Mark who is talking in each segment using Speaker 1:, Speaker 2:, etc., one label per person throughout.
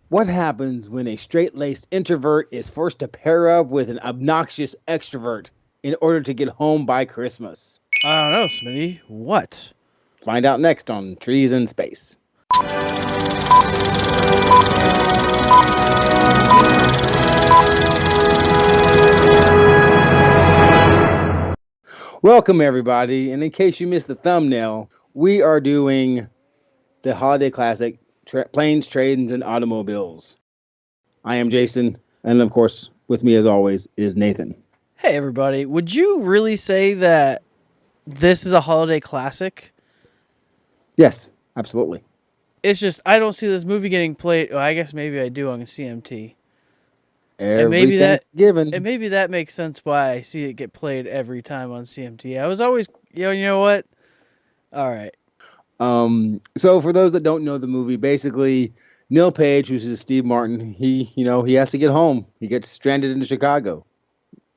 Speaker 1: What happens when a straight-laced introvert is forced to pair up with an obnoxious extrovert in order to get home by Christmas?
Speaker 2: I don't know, Smitty. What?
Speaker 1: Find out next on Trees in Space. Welcome, everybody. And in case you missed the thumbnail, we are doing the holiday classic, Planes, Trains, and Automobiles. I am Jason, and of course, with me as always is Nathan.
Speaker 2: Hey, everybody. Would you really say that this is a holiday classic?
Speaker 1: Yes, absolutely.
Speaker 2: It's just, I don't see this movie getting played. Well, I guess maybe I do on CMT.
Speaker 1: Every Thanksgiving.
Speaker 2: And maybe that makes sense why I see it get played every time on CMT. I was always, you know what? All right.
Speaker 1: So for those that don't know the movie, basically Neil Page, who's Steve Martin, he has to get home. He gets stranded in Chicago.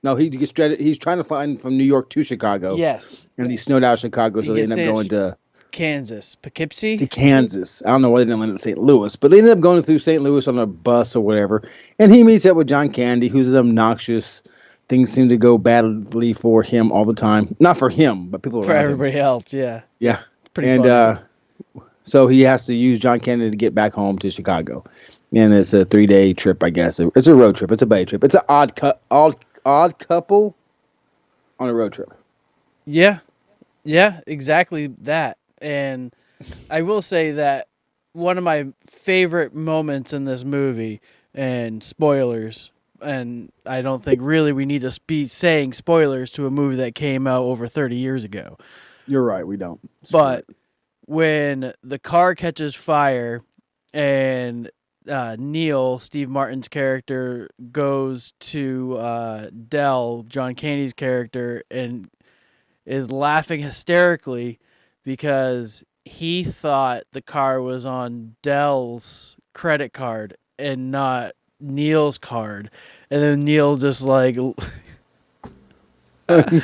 Speaker 1: No, he gets stranded. He's trying to fly from New York to Chicago.
Speaker 2: Yes.
Speaker 1: And he's snowed out of Chicago, so they end up going to
Speaker 2: Kansas. Poughkeepsie?
Speaker 1: To Kansas. I don't know why they didn't land in St. Louis, but they ended up going through St. Louis on a bus or whatever. And he meets up with John Candy, who's obnoxious. Things seem to go badly for him all the time. Not for him, but people around
Speaker 2: for everybody else, yeah.
Speaker 1: Yeah.
Speaker 2: Pretty funny.
Speaker 1: So he has to use John Candy to get back home to Chicago. And it's a 3-day trip, I guess. It's a road trip. It's a bay trip. It's an odd couple on a road trip.
Speaker 2: Yeah. Yeah, exactly that. And I will say that one of my favorite moments in this movie, and spoilers, and I don't think really we need to be saying spoilers to a movie that came out over 30 years ago.
Speaker 1: You're right, we don't.
Speaker 2: But when the car catches fire and Neil, Steve Martin's character, goes to Dell, John Candy's character, and is laughing hysterically because he thought the car was on Dell's credit card and not Neil's card. And then Neil just like the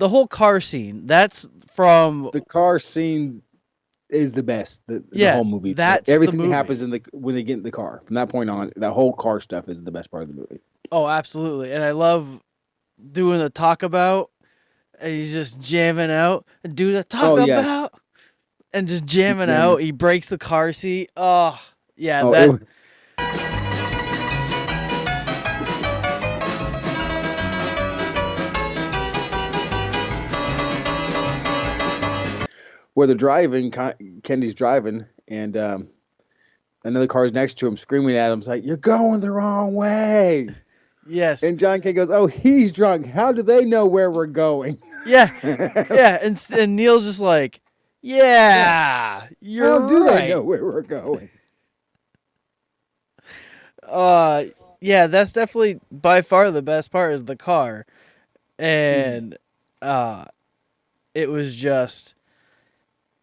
Speaker 2: whole car scene. That's from
Speaker 1: the car scene is the best. The whole movie.
Speaker 2: That's
Speaker 1: everything
Speaker 2: the movie.
Speaker 1: that happens when they get in the car. From that point on, that whole car stuff is the best part of the movie.
Speaker 2: Oh, absolutely. And I love doing the talk about, and he's just jamming out. Do the talk about, and just jamming out. He breaks the car seat. Oh, yeah.
Speaker 1: Where they're driving, Kendy's driving, and another car's next to him, screaming at him, "It's like, you're going the wrong way."
Speaker 2: Yes.
Speaker 1: And John Candy goes, "Oh, he's drunk. How do they know where we're going?"
Speaker 2: Yeah. Yeah. And Neil's just like, yeah, you're
Speaker 1: How do
Speaker 2: right.
Speaker 1: they know where we're going?
Speaker 2: Yeah, that's definitely by far the best part is the car. And it was just,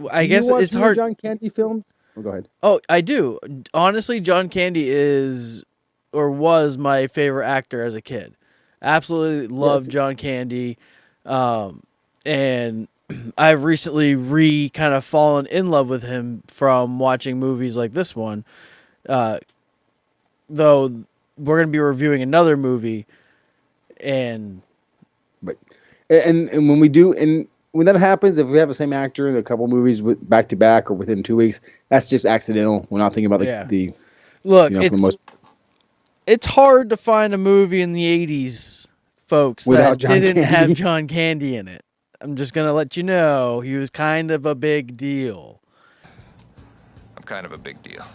Speaker 2: I guess it's hard.
Speaker 1: John Candy films? Oh, go ahead.
Speaker 2: Oh, I do. Honestly, John Candy is or was my favorite actor as a kid. Absolutely loved John Candy. And I've recently kind of fallen in love with him from watching movies like this one. Though we're going to be reviewing another movie, and
Speaker 1: when we do, and when that happens, if we have the same actor in a couple movies back to back or within 2 weeks, that's just accidental. We're not thinking about the
Speaker 2: look. It's hard to find a movie in the 80s, folks, that didn't have John Candy in it. I'm just going to let you know he was kind of a big deal.
Speaker 3: I'm kind of a big deal.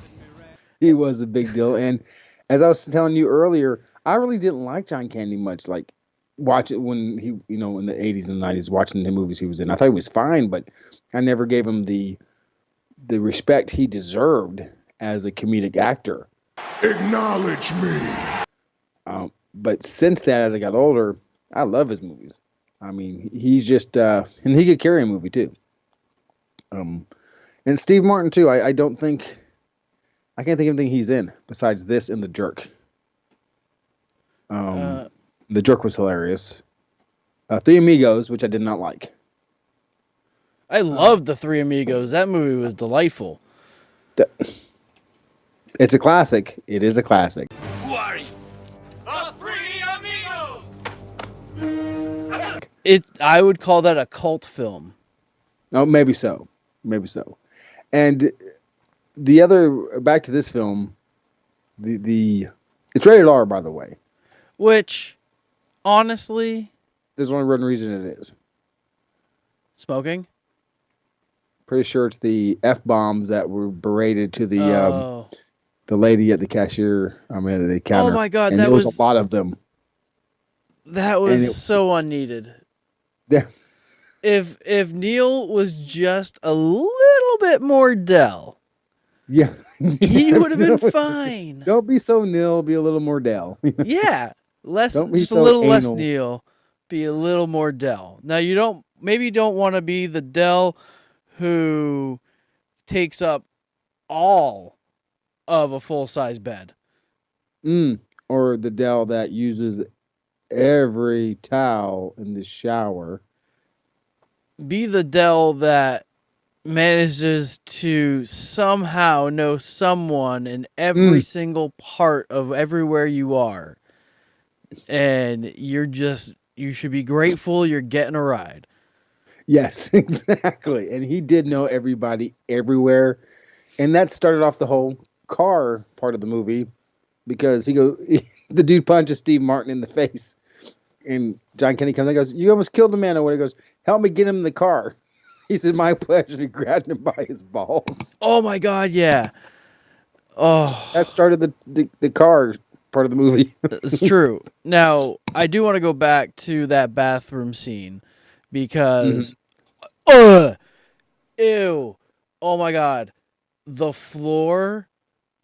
Speaker 1: He was a big deal. And as I was telling you earlier, I really didn't like John Candy much. Like, watch it when he, in the 80s and 90s, watching the movies he was in. I thought he was fine, but I never gave him the respect he deserved as a comedic actor.
Speaker 4: Acknowledge me.
Speaker 1: But since that, as I got older, I love his movies. I mean, he's just, and he could carry a movie too. And Steve Martin too. I can't think of anything he's in besides this and The Jerk. The Jerk was hilarious. Three Amigos, which I did not like.
Speaker 2: I loved The Three Amigos. That movie was delightful.
Speaker 1: It's a classic. It is a classic.
Speaker 4: Who are you?
Speaker 2: I would call that a cult film.
Speaker 1: Oh, maybe so. Maybe so. And the other, back to this film, it's rated R, by the way.
Speaker 2: Which, honestly,
Speaker 1: There's only one reason it is.
Speaker 2: smoking.
Speaker 1: Pretty sure it's the F-bombs that were berated to the
Speaker 2: Oh.
Speaker 1: the lady at the cashier. I mean, the counter.
Speaker 2: Oh my God,
Speaker 1: and
Speaker 2: that
Speaker 1: there was
Speaker 2: was
Speaker 1: a lot of them.
Speaker 2: That was so unneeded.
Speaker 1: Yeah.
Speaker 2: If Neil was just a little bit more Dell,
Speaker 1: Yeah.
Speaker 2: he would have been fine.
Speaker 1: Don't be so nil. Be a little more Dell.
Speaker 2: Yeah,
Speaker 1: Don't be
Speaker 2: just a
Speaker 1: so
Speaker 2: little less
Speaker 1: anal.
Speaker 2: Neil, be a little more Dell. Now you don't want to be the Dell who takes up all of a full-size bed.
Speaker 1: Or the Dell that uses every towel in the shower.
Speaker 2: Be the Dell that manages to somehow know someone in every single part of everywhere you are. And you should be grateful you're getting a ride.
Speaker 1: Yes, exactly. And he did know everybody everywhere. And that started off the whole car part of the movie because the dude punches Steve Martin in the face. And John Candy comes and goes, "You almost killed the man." Or what? He goes, "Help me get him in the car." He said, "My pleasure." He grabbed him by his balls.
Speaker 2: Oh my God, yeah. Oh,
Speaker 1: That started the car part of the movie.
Speaker 2: it's true. Now, I do want to go back to that bathroom scene because, ew, oh my God, the floor.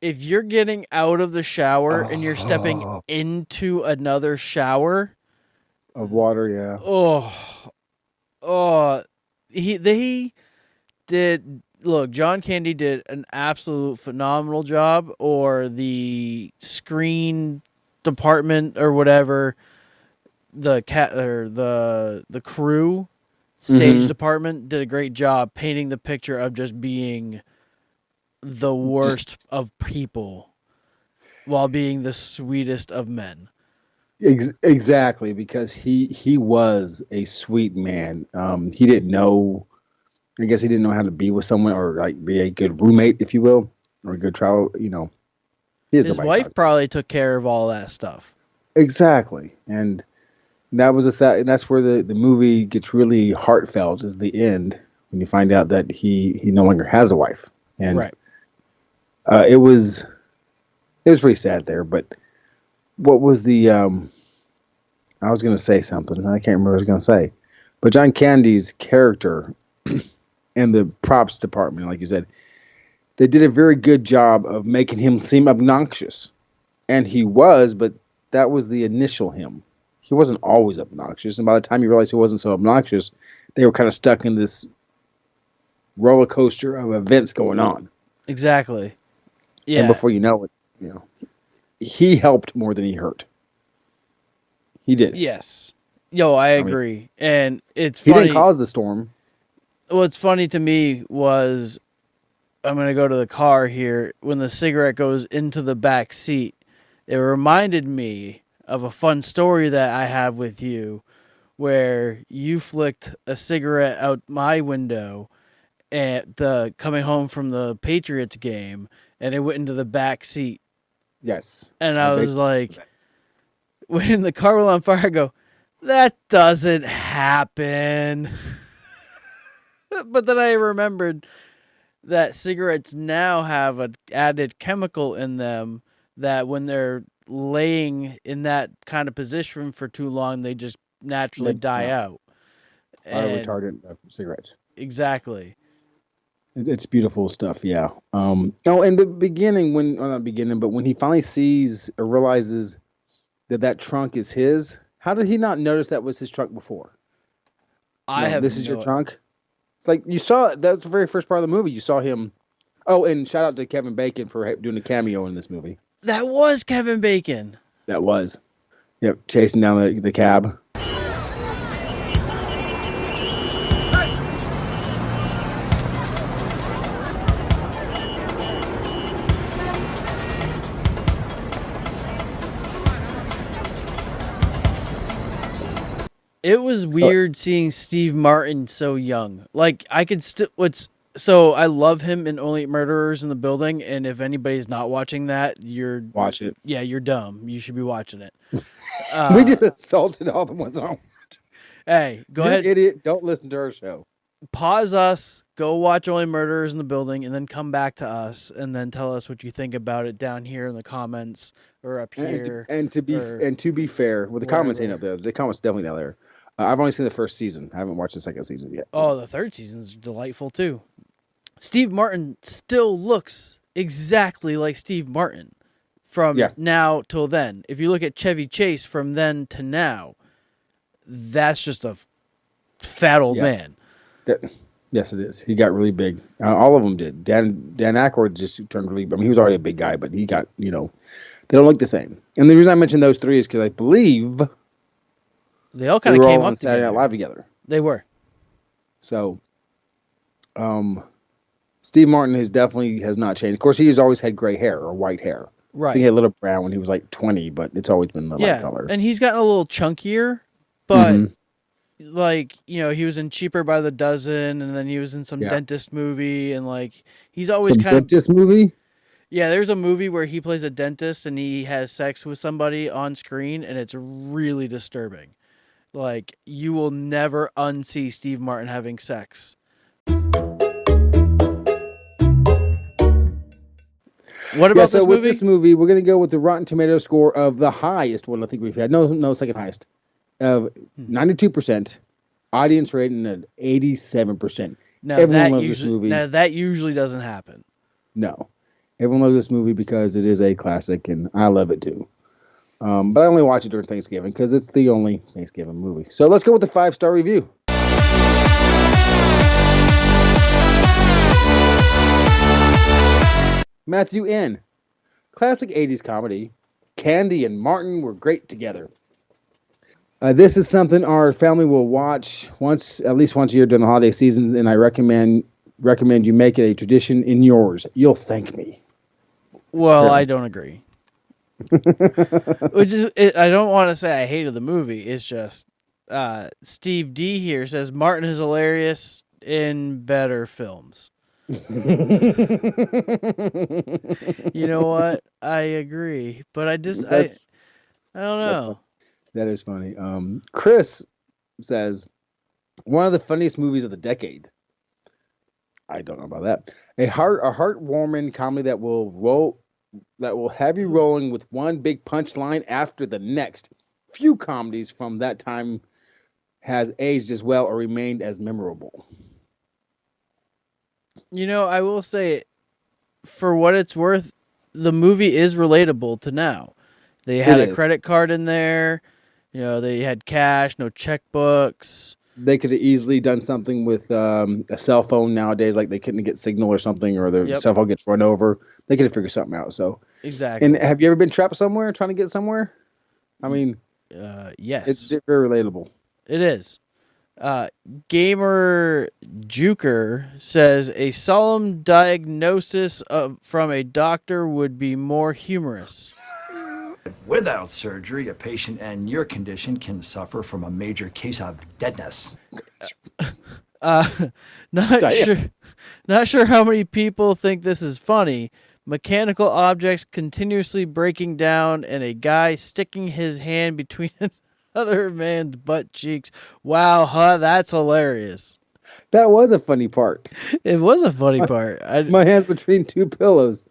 Speaker 2: If you're getting out of the shower and you're stepping into another shower
Speaker 1: Of water, yeah.
Speaker 2: They did. Look, John Candy did an absolute phenomenal job, or the screen department or whatever, the crew stage department did a great job painting the picture of just being the worst of people while being the sweetest of men.
Speaker 1: Exactly, because he was a sweet man. He didn't know. I guess he didn't know how to be with someone or like be a good roommate, if you will, or a good travel.
Speaker 2: His wife probably took care of all that stuff.
Speaker 1: Exactly, and that was and that's where the movie gets really heartfelt. Is the end when you find out that he no longer has a wife, and
Speaker 2: Right.
Speaker 1: It was pretty sad there. But what was the I was going to say something. I can't remember what I was going to say. But John Candy's character and the props department, like you said, they did a very good job of making him seem obnoxious. And he was, but that was the initial him. He wasn't always obnoxious. And by the time you realized he wasn't so obnoxious, they were kind of stuck in this roller coaster of events going on.
Speaker 2: Exactly. Yeah.
Speaker 1: And before you know it, he helped more than he hurt. He did.
Speaker 2: Yes. I agree. And it's
Speaker 1: funny. He
Speaker 2: funny.
Speaker 1: didn't cause the storm.
Speaker 2: What's funny to me was, I'm going to go to the car here. When the cigarette goes into the back seat, it reminded me of a fun story that I have with you where you flicked a cigarette out my window at coming home from the Patriots game, and it went into the back seat.
Speaker 1: Yes.
Speaker 2: And I was like, when the car went on fire, I go, that doesn't happen. But then I remembered that cigarettes now have an added chemical in them that when they're laying in that kind of position for too long, they just naturally die out.
Speaker 1: Retardant cigarettes.
Speaker 2: Exactly.
Speaker 1: It's beautiful stuff, yeah. In the beginning, but when he finally sees or realizes that trunk is his, how did he not notice that was his trunk before? This is your trunk? It's like you saw, that's the very first part of the movie. You saw him. Oh, and shout out to Kevin Bacon for doing a cameo in this movie.
Speaker 2: That was Kevin Bacon.
Speaker 1: That was. Yep, chasing down the cab.
Speaker 2: It was weird seeing Steve Martin so young. Like I could still so I love him in Only Murderers in the Building, and if anybody's not watching that,
Speaker 1: Watch it.
Speaker 2: Yeah, you're dumb. You should be watching it.
Speaker 1: We just assaulted all the ones on.
Speaker 2: Hey, go
Speaker 1: You're
Speaker 2: ahead.
Speaker 1: an idiot. Don't listen to our show.
Speaker 2: Pause us, go watch Only Murderers in the Building, and then come back to us, and then tell us what you think about it down here in the comments or up here.
Speaker 1: And to be fair, well, the comments ain't up there. The comments definitely not there. I've only seen the first season. I haven't watched the second season yet. So.
Speaker 2: Oh, the third season's delightful too. Steve Martin still looks exactly like Steve Martin from now till then. If you look at Chevy Chase from then to now, that's just a fat old man.
Speaker 1: Yes, it is. He got really big. All of them did. Dan Aykroyd just turned really. I mean, he was already a big guy, but he got they don't look the same. And the reason I mentioned those three is because I believe
Speaker 2: they all kind of came up
Speaker 1: on Saturday Night Live together.
Speaker 2: They were.
Speaker 1: So, Steve Martin has not changed. Of course, he has always had gray hair or white hair.
Speaker 2: Right.
Speaker 1: I think he had a little brown when he was like 20, but it's always been the light color.
Speaker 2: And he's gotten a little chunkier, but like, he was in Cheaper by the Dozen, and then he was in some dentist movie, and like he's always kind of
Speaker 1: dentist movie.
Speaker 2: Yeah, there's a movie where he plays a dentist and he has sex with somebody on screen, and it's really disturbing. Like, you will never unsee Steve Martin having sex. What about this movie?
Speaker 1: With this movie, we're going to go with the Rotten Tomato score of the highest one I think we've had. No, second highest. Of 92%. Audience rating at 87%. Everyone loves this movie.
Speaker 2: Now, that usually doesn't happen.
Speaker 1: No. Everyone loves this movie because it is a classic, and I love it too. But I only watch it during Thanksgiving because it's the only Thanksgiving movie. So let's go with the 5-star review. Matthew N. Classic 80s comedy. Candy and Martin were great together. This is something our family will watch at least once a year during the holiday seasons, and I recommend you make it a tradition in yours. You'll thank me.
Speaker 2: Well, I don't agree. I don't want to say I hated the movie. It's just Steve D here says Martin is hilarious in better films. You know what? I agree, but I don't know.
Speaker 1: That is funny. Chris says one of the funniest movies of the decade. I don't know about that. A heartwarming comedy that will have you rolling with one big punchline after the next. Few comedies from that time has aged as well or remained as memorable.
Speaker 2: I will say, for what it's worth, the movie is relatable to now. They had a credit card in there. They had cash, no checkbooks.
Speaker 1: They could have easily done something with a cell phone nowadays, like they couldn't get signal or something, or their cell phone gets run over. They could have figured something out. So
Speaker 2: exactly.
Speaker 1: And have you ever been trapped somewhere trying to get somewhere? I mean,
Speaker 2: yes,
Speaker 1: it's very relatable.
Speaker 2: It is. Gamer Juker says a solemn diagnosis from a doctor would be more humorous.
Speaker 5: Without surgery, a patient in your condition can suffer from a major case of deadness.
Speaker 2: Not sure how many people think this is funny. Mechanical objects continuously breaking down and a guy sticking his hand between another man's butt cheeks. Wow, that's hilarious.
Speaker 1: That was a funny part.
Speaker 2: It was a funny part.
Speaker 1: My hands between two pillows.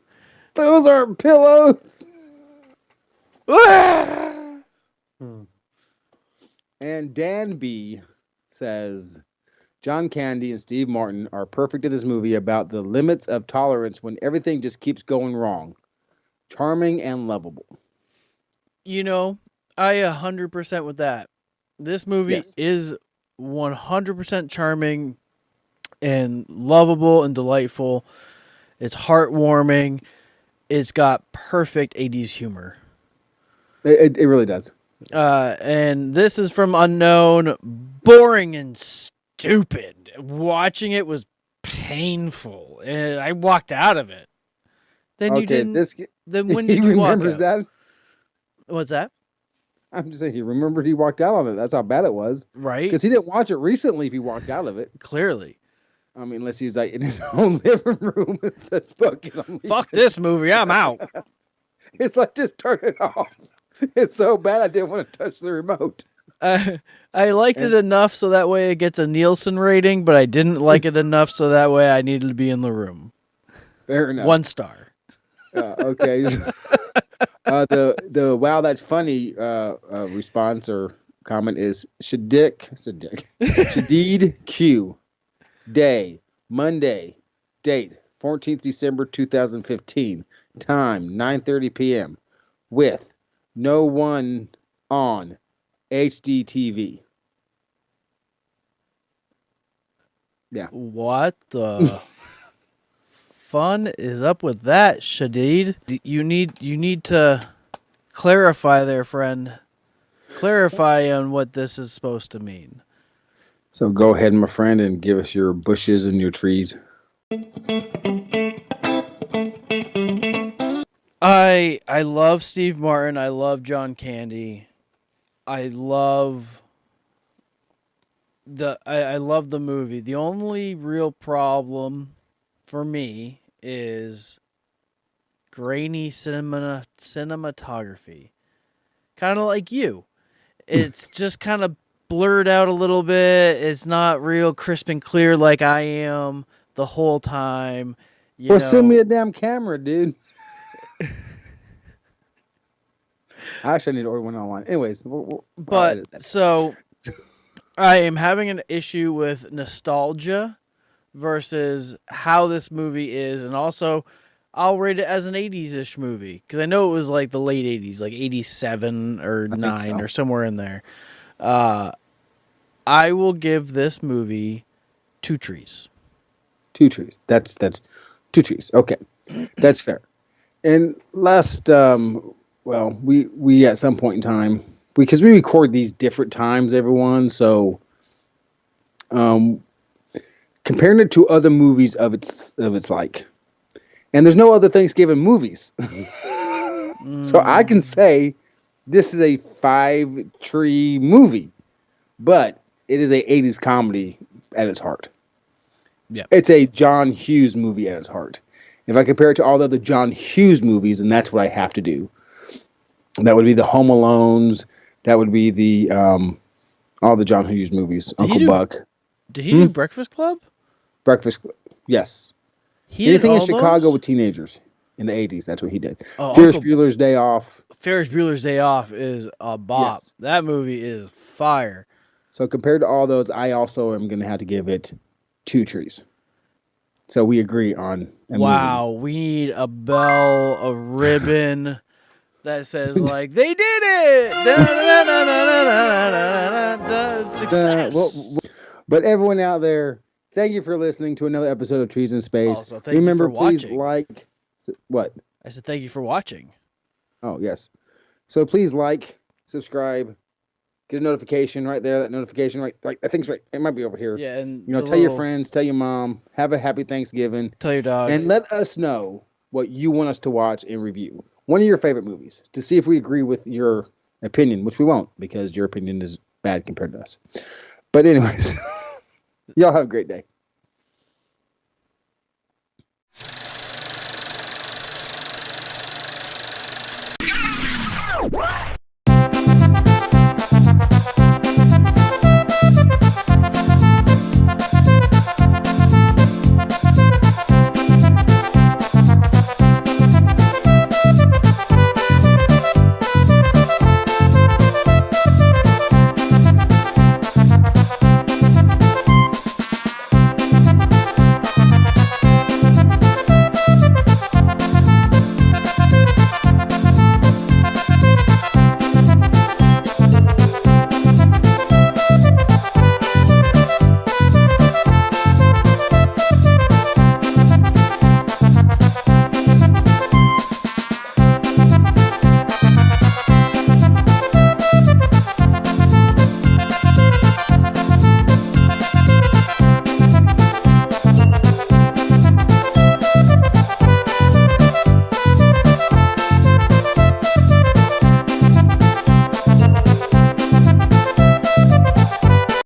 Speaker 1: Those aren't pillows. And Dan B says John Candy and Steve Martin are perfect in this movie about the limits of tolerance when everything just keeps going wrong. Charming and lovable.
Speaker 2: I 100% with that. This movie is 100% charming and lovable and delightful. It's heartwarming. It's got perfect 80s humor.
Speaker 1: It really does.
Speaker 2: And this is from Unknown. Boring and stupid. Watching it was painful. And I walked out of it. Then you didn't. Then when did you walk out?
Speaker 1: That?
Speaker 2: What's that?
Speaker 1: I'm just saying, he remembered he walked out on it. That's how bad it was.
Speaker 2: Right?
Speaker 1: Because he didn't watch it recently if he walked out of it.
Speaker 2: Clearly.
Speaker 1: I mean, unless he's like in his own living room and says, fuck it.
Speaker 2: Fuck this movie. I'm out.
Speaker 1: It's like, just turn it off. It's so bad I didn't want to touch the remote.
Speaker 2: I liked it enough so that way it gets a Nielsen rating, but I didn't like it enough so that way I needed to be in the room.
Speaker 1: Fair enough.
Speaker 2: 1 star.
Speaker 1: Okay. The wow, that's funny response or comment is Shadid Q. Day, Monday, date, 14th December 2015, time, 9:30 p.m., with no one on HD TV. Yeah.
Speaker 2: What the fun is up with that, Shadid? You need to clarify there, friend. Clarify on what this is supposed to mean.
Speaker 1: So go ahead, my friend, and give us your bushes and your trees.
Speaker 2: I love Steve Martin. I love John Candy. I love I love the movie. The only real problem for me is grainy cinematography. Kind of like you. It's just kind of blurred out a little bit. It's not real crisp and clear like I am the whole time.
Speaker 1: Well, send me a damn camera, dude. I actually need to order one online. Anyways,
Speaker 2: so I am having an issue with nostalgia versus how this movie is, and also I'll rate it as an 80s-ish movie because I know it was like the late 80s, like 87 or 9 or somewhere in there. I will give this movie 2 trees.
Speaker 1: 2 trees. That's 2 trees. Okay, that's fair. And last, we at some point in time, because we record these different times, everyone. So, comparing it to other movies of its like, and there's no other Thanksgiving movies, so I can say this is a 5-tree movie, but it is a 80s comedy at its heart.
Speaker 2: Yeah,
Speaker 1: it's a John Hughes movie at its heart. If I compare it to all the other John Hughes movies, and that's what I have to do, that would be the Home Alones. That would be the all the John Hughes movies. Uncle Buck.
Speaker 2: Did he do Breakfast Club?
Speaker 1: Breakfast Club. Yes. Anything in Chicago with teenagers in the 80s. That's what he did. Ferris Bueller's Day Off.
Speaker 2: Ferris Bueller's Day Off is a bop. Yes. That movie is fire.
Speaker 1: So compared to all those, I also am going to have to give it 2 trees. So we agree on a movie.
Speaker 2: We need a bell, a ribbon that says like they did it. Success.
Speaker 1: But everyone out there, thank you for listening to another episode of Trees in Space.
Speaker 2: Also, remember,
Speaker 1: please like what?
Speaker 2: I said thank you for watching.
Speaker 1: Oh, yes. So please like, subscribe, get a notification right there. That notification right I think it's right. It might be over here.
Speaker 2: Yeah, and
Speaker 1: tell your friends, tell your mom, have a happy Thanksgiving.
Speaker 2: Tell your dog.
Speaker 1: And let us know what you want us to watch and review. One of your favorite movies, to see if we agree with your opinion, which we won't, because your opinion is bad compared to us. But anyways, y'all have a great day.
Speaker 4: What?